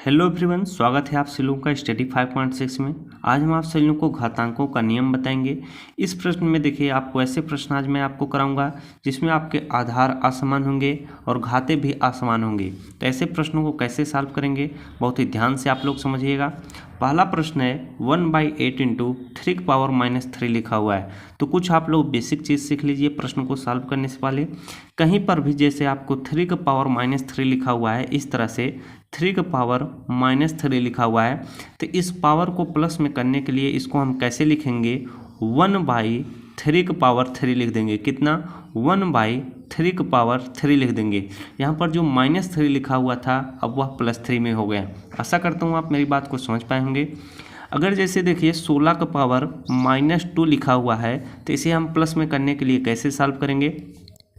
Hello everyone, स्वागत है आप सभी लोगों का स्टडी 5.6 में। आज हम आप सभी लोगों को घातांकों का नियम बताएंगे। इस प्रश्न में देखिए, आपको ऐसे प्रश्न आज मैं आपको कराऊंगा जिसमें आपके आधार असमान होंगे और घाते भी असमान होंगे। तो ऐसे प्रश्नों को कैसे सॉल्व करेंगे, बहुत ही ध्यान से आप लोग समझिएगा। पहला प्रश्न है 1/8 इंटू 3⁻³ लिखा हुआ है। तो कुछ आप लोग बेसिक चीज़ सीख लीजिए प्रश्न को सॉल्व करने से पहले। कहीं पर भी जैसे आपको 3⁻³ लिखा हुआ है, इस तरह से 3⁻³ लिखा हुआ है, तो इस पावर को प्लस में करने के लिए इसको हम कैसे लिखेंगे, 1/3 लिख देंगे। कितना? 1/3 लिख देंगे। यहाँ पर जो -3 लिखा हुआ था अब वह +3 में हो गया। आशा करता हूँ आप मेरी बात को समझ पाए होंगे। अगर जैसे देखिए 16 का पावर -2 लिखा हुआ है, तो इसे हम प्लस में करने के लिए कैसे सॉल्व करेंगे,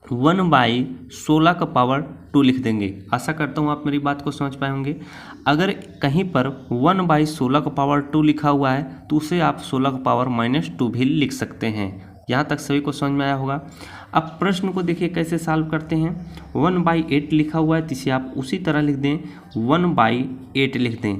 1/16 का पावर 2 लिख देंगे। आशा करता हूँ आप मेरी बात को समझ पाए होंगे। अगर कहीं पर 1/16 का पावर 2 लिखा हुआ है, तो उसे आप 16 का पावर -2 भी लिख सकते हैं। यहाँ तक सभी को समझ में आया होगा। अब प्रश्न को देखिए कैसे सॉल्व करते हैं। 1/8 लिखा हुआ है, तो इसे आप उसी तरह लिख दें, 1/8 लिख दें।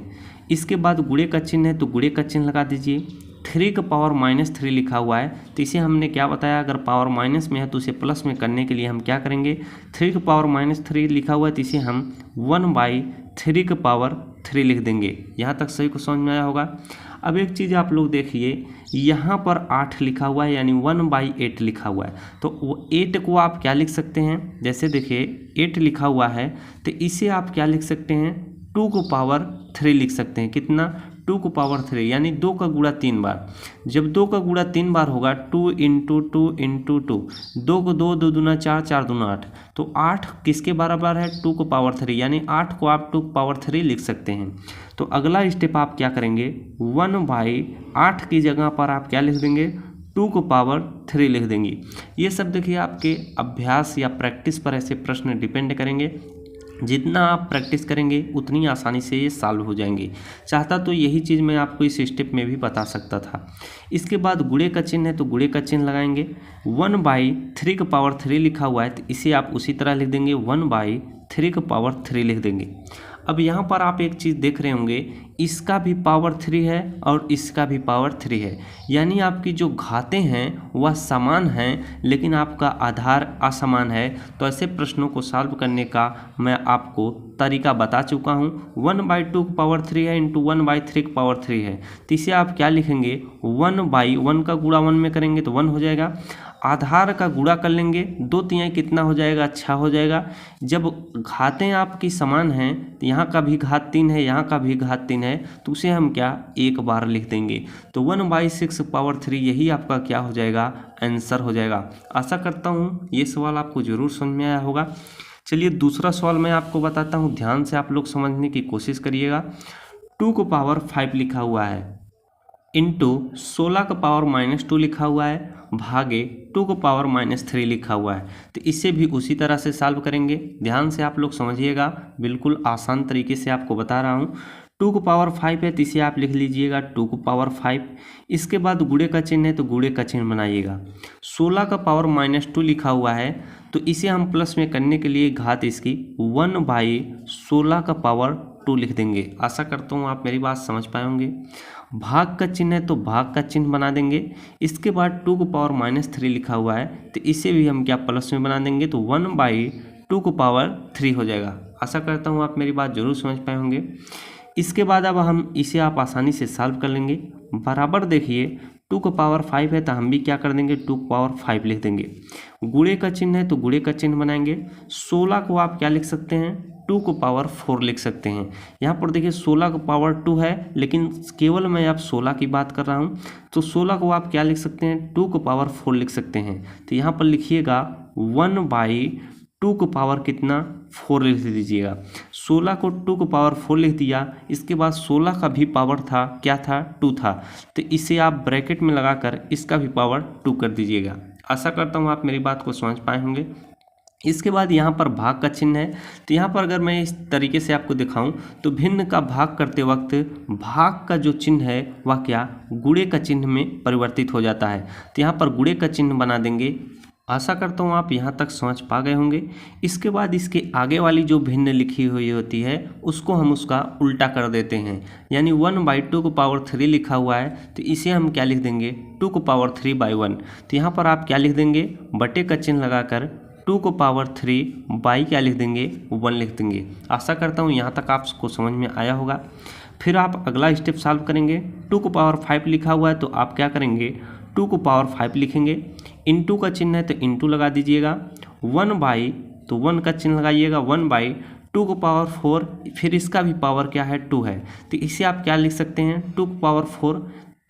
इसके बाद गुणे का चिन्ह है, तो गुणे का चिन्ह लगा दीजिए। 3 का पावर -3 लिखा हुआ है, तो इसे हमने क्या बताया, अगर पावर माइनस में है तो उसे प्लस में करने के लिए हम क्या करेंगे, 3 का पावर -3 लिखा हुआ है, तो इसे हम 1/3 का पावर 3 लिख देंगे। यहाँ तक सभी को समझ में आया होगा। अब एक चीज़ आप लोग देखिए, यहाँ पर 8 लिखा हुआ है, यानी 1/8 लिखा हुआ है, तो वो 8 को आप क्या लिख सकते हैं, जैसे देखिए 8 लिखा हुआ है, तो इसे आप क्या लिख सकते हैं, 2 को पावर 3 लिख सकते हैं। कितना? 2 को पावर 3, यानी 2 का गुणा 3 बार। जब 2 का गुणा 3 बार होगा, 2 × 2 × 2, 2 को 2, 2 दूना 4, 4 दूना 8, तो 8 किसके बराबर है, 2 को पावर 3, यानी 8 को आप 2 को पावर 3 लिख सकते हैं। तो अगला स्टेप आप क्या करेंगे, 1/8 की जगह पर आप क्या लिख देंगे, 2 को पावर 3 लिख देंगे। ये सब देखिए आपके अभ्यास या प्रैक्टिस पर ऐसे प्रश्न डिपेंड करेंगे। जितना आप प्रैक्टिस करेंगे उतनी आसानी से ये सॉल्व हो जाएंगे। चाहता तो यही चीज़ मैं आपको इस स्टेप में भी बता सकता था। इसके बाद गुणे का चिन्ह है, तो गुणे का चिन्ह लगाएंगे। 1/3 का पावर 3 लिखा हुआ है, तो इसे आप उसी तरह लिख देंगे, 1/3 का पावर 3 लिख देंगे। अब यहाँ पर आप एक चीज़ देख रहे होंगे, इसका भी पावर 3 है और इसका भी पावर 3 है, यानी आपकी जो घातें हैं वह समान हैं, लेकिन आपका आधार असमान है। तो ऐसे प्रश्नों को सॉल्व करने का मैं आपको तरीका बता चुका हूँ। 1/2 का पावर 3 है इंटू 1/3 का पावर 3 है, तो इसे आप क्या लिखेंगे, 1/1 का गुणा 1 में करेंगे तो 1 हो जाएगा। आधार का गुणा कर लेंगे, 2 तिहाई कितना हो जाएगा, 6 हो जाएगा। जब घातें आपकी समान हैं, तो यहाँ का भी घात 3 है, यहाँ का भी घात 3 है, तो उसे हम क्या एक बार लिख देंगे। तो 1/6 पावर 3 यही आपका क्या हो जाएगा, आंसर हो जाएगा। आशा करता हूँ ये सवाल आपको ज़रूर समझ में आया होगा। चलिए दूसरा सवाल मैं आपको बताता हूँ, ध्यान से आप लोग समझने की कोशिश करिएगा। 2 को पावर 5 लिखा हुआ है इंटू 16 का पावर -2 लिखा हुआ है, भागे 2 को पावर -3 लिखा हुआ है, तो इसे भी उसी तरह से सॉल्व करेंगे। ध्यान से आप लोग समझिएगा, बिल्कुल आसान तरीके से आपको बता रहा हूँ। 2 को पावर 5 है, तो इसे आप लिख लीजिएगा 2 को पावर 5। इसके बाद गुणे का चिन्ह है, तो गुणे का चिन्ह बनाइएगा। 16 का पावर -2 लिखा हुआ है, तो इसे हम प्लस में करने के लिए घात इसकी 1/16 का पावर 2 लिख देंगे। आशा करता हूँ आप मेरी बात समझ पाए होंगे। भाग का चिन्ह है, तो भाग का चिन्ह बना देंगे। इसके बाद 2 को पावर -3 लिखा हुआ है, तो इसे भी हम क्या प्लस में बना देंगे, तो 1/2 को पावर 3 हो जाएगा। आशा करता हूँ आप मेरी बात जरूर समझ पाए होंगे। इसके बाद अब हम इसे आप आसानी से सॉल्व कर लेंगे। बराबर देखिए 2 को पावर 5 है, तो हम भी क्या कर देंगे, 2 को पावर 5 लिख देंगे। गुणे का चिन्ह है, तो गुणे का चिन्ह बनाएंगे। 16 को आप क्या लिख सकते हैं, 2 को पावर 4 लिख सकते हैं। यहाँ पर देखिए 16 का पावर 2 है, लेकिन केवल मैं अब 16 की बात कर रहा हूँ, तो 16 को आप क्या लिख सकते हैं, 2 को पावर 4 लिख सकते हैं। तो यहाँ पर लिखिएगा 1/2 को पावर कितना, 4 लिख दीजिएगा। 16 को 2 को पावर 4 लिख दिया। इसके बाद 16 का भी पावर था, क्या था, 2 था, तो इसे आप ब्रैकेट में लगाकर इसका भी पावर 2 कर दीजिएगा। आशा करता हूँ आप मेरी बात को समझ पाए होंगे। इसके बाद यहाँ पर भाग का चिन्ह है, तो यहाँ पर अगर मैं इस तरीके से आपको दिखाऊं, तो भिन्न का भाग करते वक्त भाग का जो चिन्ह है वह क्या, गुणे का चिन्ह में परिवर्तित हो जाता है। तो यहाँ पर गुणे का चिन्ह बना देंगे आशा करता हूँ आप यहाँ तक समझ पा गए होंगे। इसके बाद इसके आगे वाली जो भिन्न लिखी हुई होती है उसको हम उसका उल्टा कर देते हैं, यानी 1/2 लिखा हुआ है तो इसे हम क्या लिख देंगे 2/3/1। तो यहाँ पर आप क्या लिख देंगे, बटे का चिन्ह लगाकर 2/3 क्या लिख देंगे 1 लिख देंगे। आशा करता हूँ यहाँ तक आपको समझ में आया होगा। फिर आप अगला स्टेप सॉल्व करेंगे। 2/5 लिखा हुआ है तो आप क्या करेंगे 2/5 लिखेंगे। इंटू का चिन्ह है तो इंटू लगा दीजिएगा। 1/, तो 1 का चिन्ह लगाइएगा। 1/2/4, फिर इसका भी पावर क्या है 2 है, तो इसे आप क्या लिख सकते हैं 2/4।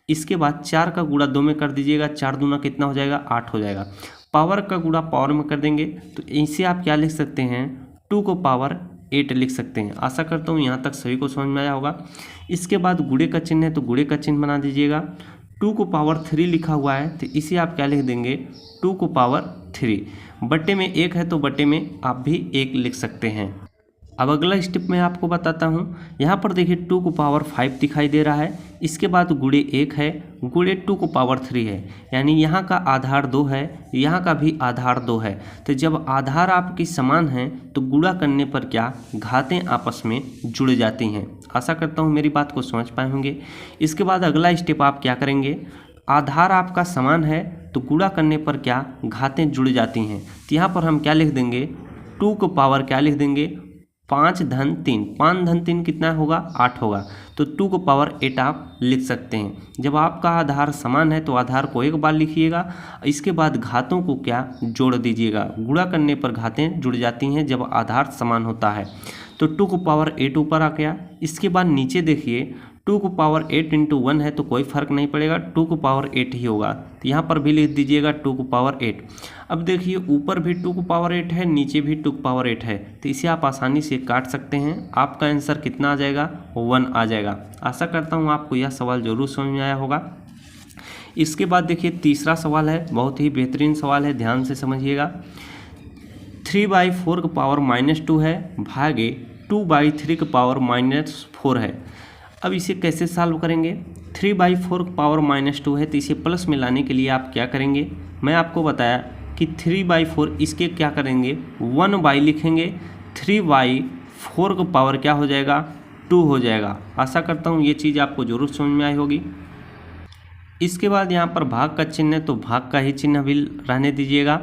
इसके बाद 4 का गुणा 2 में कर दीजिएगा, 4 दूना कितना हो जाएगा 8 हो जाएगा। पावर का गुणा पावर में कर देंगे तो इसे आप क्या लिख सकते हैं 2/8 लिख सकते हैं। आशा करता हूँ यहाँ तक सभी को समझ में आया होगा। इसके बाद गुणे का चिन्ह है तो गुणे का चिन्ह बना दीजिएगा। 2/3 लिखा हुआ है तो इसे आप क्या लिख देंगे 2/3। बटे में 1 है तो बटे में आप भी 1 लिख सकते हैं। अब अगला स्टेप मैं आपको बताता हूँ। यहाँ पर देखिए 2/5 दिखाई दे रहा है, इसके बाद गुणे 1 है, गुणे 2/3 है, यानी यहाँ का आधार 2 है, यहाँ का भी आधार 2 है। तो जब आधार आपकी समान हैं तो गुणा करने पर क्या घातें आपस में जुड़ जाती हैं। आशा करता हूँ मेरी बात को समझ पाए होंगे। इसके बाद अगला स्टेप आप क्या करेंगे, आधार आपका समान है तो गुणा करने पर क्या घातें जुड़ जाती हैं। तो यहाँ पर हम क्या लिख देंगे 2 को पावर क्या लिख देंगे 5-3। 5-3 कितना होगा 8 होगा, तो 2/8 आप लिख सकते हैं। जब आपका आधार समान है तो आधार को एक बार लिखिएगा, इसके बाद घातों को क्या जोड़ दीजिएगा। गुणा करने पर घातें जुड़ जाती हैं जब आधार समान होता है। तो 2/8 ऊपर आ गया। इसके बाद नीचे देखिए 2/8 × 1 है तो कोई फर्क नहीं पड़ेगा, 2/8 ही होगा। तो यहाँ पर भी लिख दीजिएगा 2/8। अब देखिए ऊपर भी 2/8 है, नीचे भी 2/8 है, तो इसे आप आसानी से काट सकते हैं। आपका आंसर कितना आ जाएगा 1 आ जाएगा। आशा करता हूँ आपको यह सवाल जरूर समझ में आया होगा। इसके बाद देखिए तीसरा सवाल है, बहुत ही बेहतरीन सवाल है, ध्यान से समझिएगा। 3/4 है भागे 2/3 है। अब इसे कैसे सॉल्व करेंगे। 3/4 है तो इसे प्लस में लाने के लिए आप क्या करेंगे, मैं आपको बताया कि 3/4 इसके क्या करेंगे 1 लिखेंगे। 3/4 का पावर क्या हो जाएगा 2 हो जाएगा। आशा करता हूँ ये चीज़ आपको जरूर समझ में आई होगी। इसके बाद यहाँ पर भाग का चिन्ह है तो भाग का ही चिन्ह भी रहने दीजिएगा।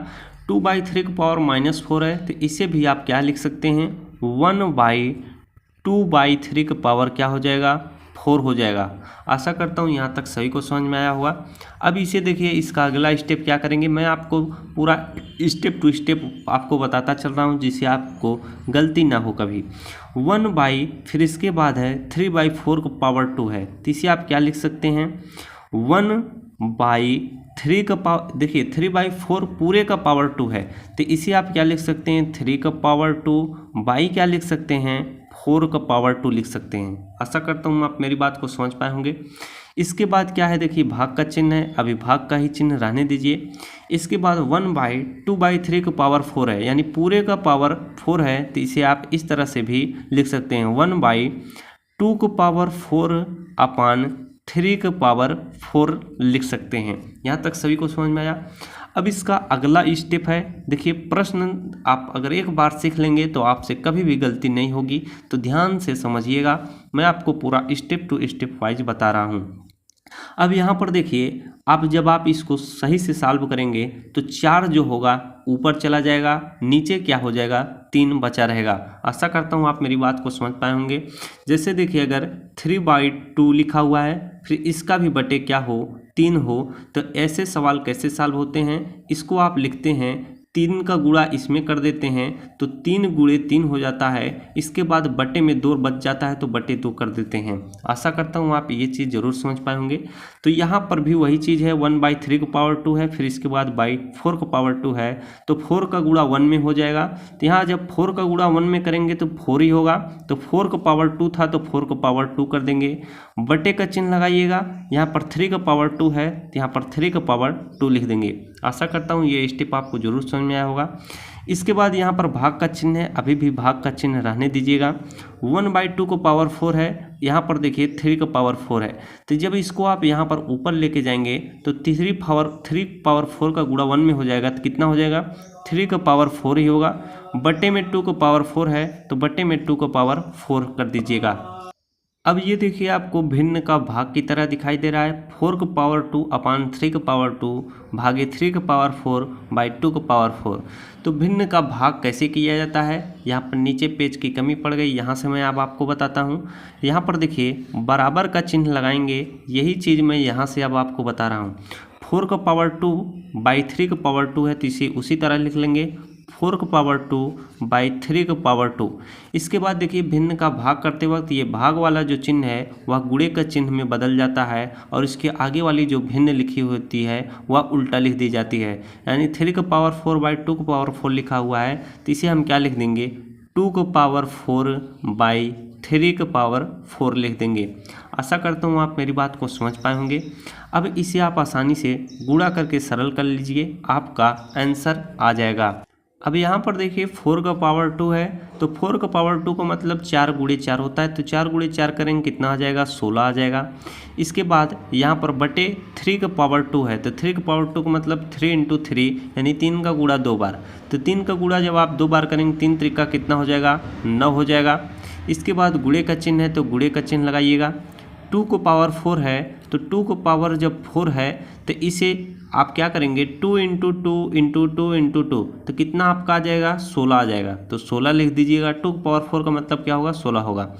2/3 है तो इसे भी आप क्या लिख सकते हैं 1/2/3 का पावर क्या हो जाएगा 4 हो जाएगा। आशा करता हूँ यहाँ तक सभी को समझ में आया होगा। अब इसे देखिए, इसका अगला स्टेप क्या करेंगे, मैं आपको पूरा स्टेप टू स्टेप आपको बताता चल रहा हूँ जिससे आपको गलती ना हो कभी। 1/, फिर इसके बाद है 3/4 का पावर 2 है तो इसे आप क्या लिख सकते हैं 1/3 का पावर, देखिए 3/4 पूरे का पावर 2 है तो इसे आप क्या लिख सकते हैं 3 का पावर 2 बाई क्या लिख सकते हैं 4 का पावर 2 लिख सकते हैं। आशा करता हूँ आप मेरी बात को समझ पाए होंगे। इसके बाद क्या है, देखिए भाग का चिन्ह है, अभी भाग का ही चिन्ह रहने दीजिए। इसके बाद 1/2/3 का पावर 4 है, यानी पूरे का पावर 4 है तो इसे आप इस तरह से भी लिख सकते हैं 1/2 का पावर 4/3 का पावर 4 लिख सकते हैं। यहाँ तक सभी को समझ में आया। अब इसका अगला स्टेप है, देखिए प्रश्न आप अगर एक बार सीख लेंगे तो आपसे कभी भी गलती नहीं होगी, तो ध्यान से समझिएगा। मैं आपको पूरा स्टेप टू स्टेप वाइज बता रहा हूँ। अब यहाँ पर देखिए, आप जब आप इसको सही से सॉल्व करेंगे तो 4 जो होगा ऊपर चला जाएगा, नीचे क्या हो जाएगा 3 बचा रहेगा। आशा करता हूँ आप मेरी बात को समझ पाए होंगे। जैसे देखिए अगर 3/2 लिखा हुआ है, फिर इसका भी बटे क्या हो 3 हो, तो ऐसे सवाल कैसे सॉल्व होते हैं, इसको आप लिखते हैं 3 का गुणा इसमें कर देते हैं तो 3 × 3 हो जाता है। इसके बाद बटे में 2 बच जाता है तो बटे 2 कर देते हैं। आशा करता हूँ आप ये चीज़ जरूर समझ पाए होंगे। तो यहाँ पर भी वही चीज़ है, 1/3 का पावर 2 है, फिर इसके बाद 4 का पावर 2 है तो 4 का गुणा 1 में हो जाएगा। तो यहाँ जब 4 का गुणा 1 में करेंगे तो 4 ही होगा, तो 4 का पावर 2 था तो 4 का पावर 2 कर देंगे। बटे का चिन्ह लगाइएगा, यहाँ पर 3 का पावर 2 है तो यहाँ पर 3 का पावर 2 लिख देंगे। आशा करता हूँ ये स्टेप आपको जरूर समझ में आया होगा। इसके बाद यहाँ पर भाग का चिन्ह है, अभी भी भाग का चिन्ह रहने दीजिएगा। 1/2 को पावर 4 है, यहाँ पर देखिए 3 का पावर 4 है, तो जब इसको आप यहाँ पर ऊपर लेके जाएंगे तो 3 पावर 4 का गुणा 1 में हो जाएगा, तो कितना हो जाएगा 3 का पावर 4 ही होगा। बटे में 2 का पावर 4 है तो बटे में 2 का पावर 4 कर दीजिएगा। अब ये देखिए आपको भिन्न का भाग की तरह दिखाई दे रहा है, 4 का पावर 2 अपान 3 का पावर 2 भागे 3 का पावर 4 बाई 2 का पावर 4। तो भिन्न का भाग कैसे किया जाता है, यहाँ पर नीचे पेज की कमी पड़ गई, यहाँ से मैं अब आपको बताता हूँ। यहाँ पर देखिए बराबर का चिन्ह लगाएंगे, यही चीज़ मैं यहाँ से अब आपको बता रहा हूँ। 4 का पावर 2 बाई 3 का पावर 2 है तो इसे उसी तरह लिख लेंगे, 4 का पावर 2 बाई 3 का पावर 2। इसके बाद देखिए भिन्न का भाग करते वक्त ये भाग वाला जो चिन्ह है वह गुणे का चिन्ह में बदल जाता है और इसके आगे वाली जो भिन्न लिखी होती है वह उल्टा लिख दी जाती है। यानी 3 का पावर 4 बाई 2 का पावर 4 लिखा हुआ है तो इसे हम क्या लिख देंगे, 2 का पावर 4 बाई 3 का पावर 4 लिख देंगे। आशा करता हूँ आप मेरी बात को समझ पाए होंगे। अब इसे आप आसानी से गुणा करके सरल कर लीजिए, आपका आंसर आ जाएगा। अब यहाँ पर देखिए 4 का पावर 2 है तो 4 का पावर 2 का मतलब 4 गुणे 4 होता है, तो 4 गुणे 4 करेंगे कितना आ जाएगा, 16 आ जाएगा। इसके बाद यहाँ पर बटे 3 का पावर 2 है तो 3 का पावर 2 का मतलब 3 इंटू 3 यानी 3 का गुणा 2 बार, तो 3 का गुणा जब आप 2 बार करेंगे 3 त्रिका कितना हो जाएगा, 9 हो जाएगा। इसके बाद गुणे का चिन्ह है तो गुणे का चिन्ह लगाइएगा। 2 को पावर 4 है तो 2 को पावर जब 4 है तो इसे आप क्या करेंगे, 2 इंटू 2 इंटू 2 इंटू 2 तो कितना आपका आ जाएगा, 16 आ जाएगा, तो 16 लिख दीजिएगा। 2 का पावर 4 का मतलब क्या होगा, 16 होगा।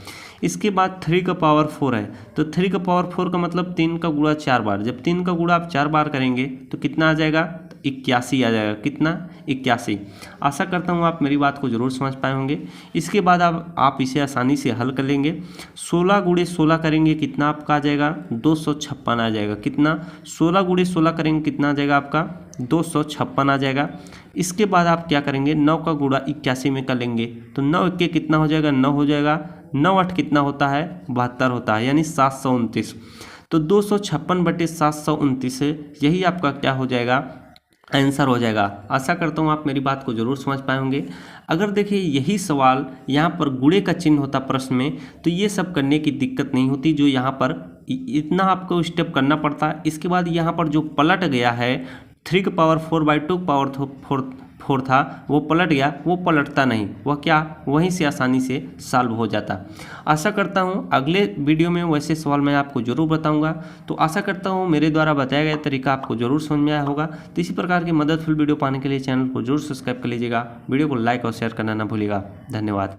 इसके बाद 3 का पावर 4 है तो 3 का पावर 4 का मतलब 3 का गुणा 4 बार, जब 3 का गुणा आप 4 बार करेंगे तो कितना आ जाएगा, 81 आ जाएगा। कितना, 81। आशा करता हूँ आप मेरी बात को ज़रूर समझ पाए होंगे। इसके बाद आप इसे आसानी से हल कर लेंगे। 16 गुणे 16 करेंगे कितना आपका आ जाएगा, 256 आ जाएगा। कितना, 16 गुणे 16 करेंगे कितना आ जाएगा आपका, 256 आ जाएगा। इसके बाद आप क्या करेंगे, 9 का गुणा 81 में कर लेंगे तो 9 इक्के कितना हो जाएगा, 9 हो जाएगा। 9 8 कितना होता है, 72 होता है, यानी 729। तो 256 बटे 729 यही आपका क्या हो जाएगा, आंसर हो जाएगा। आशा करता हूँ आप मेरी बात को ज़रूर समझ पाए होंगे। अगर देखिए यही सवाल यहाँ पर गुणे का चिन्ह होता प्रश्न में तो ये सब करने की दिक्कत नहीं होती, जो यहाँ पर इतना आपको स्टेप करना पड़ता है। इसके बाद यहाँ पर जो पलट गया है 3 का पावर 4 बाई 2 पावर 4 था वो पलट गया, वो पलटता नहीं, वह क्या वहीं से आसानी से सॉल्व हो जाता। आशा करता हूँ अगले वीडियो में वैसे सवाल मैं आपको ज़रूर बताऊंगा। तो आशा करता हूँ मेरे द्वारा बताया गया तरीका आपको ज़रूर समझ में आया होगा। तो इसी प्रकार की मददफुल वीडियो पाने के लिए चैनल को जरूर सब्सक्राइब कर लीजिएगा, वीडियो को लाइक और शेयर करना ना भूलिएगा। धन्यवाद।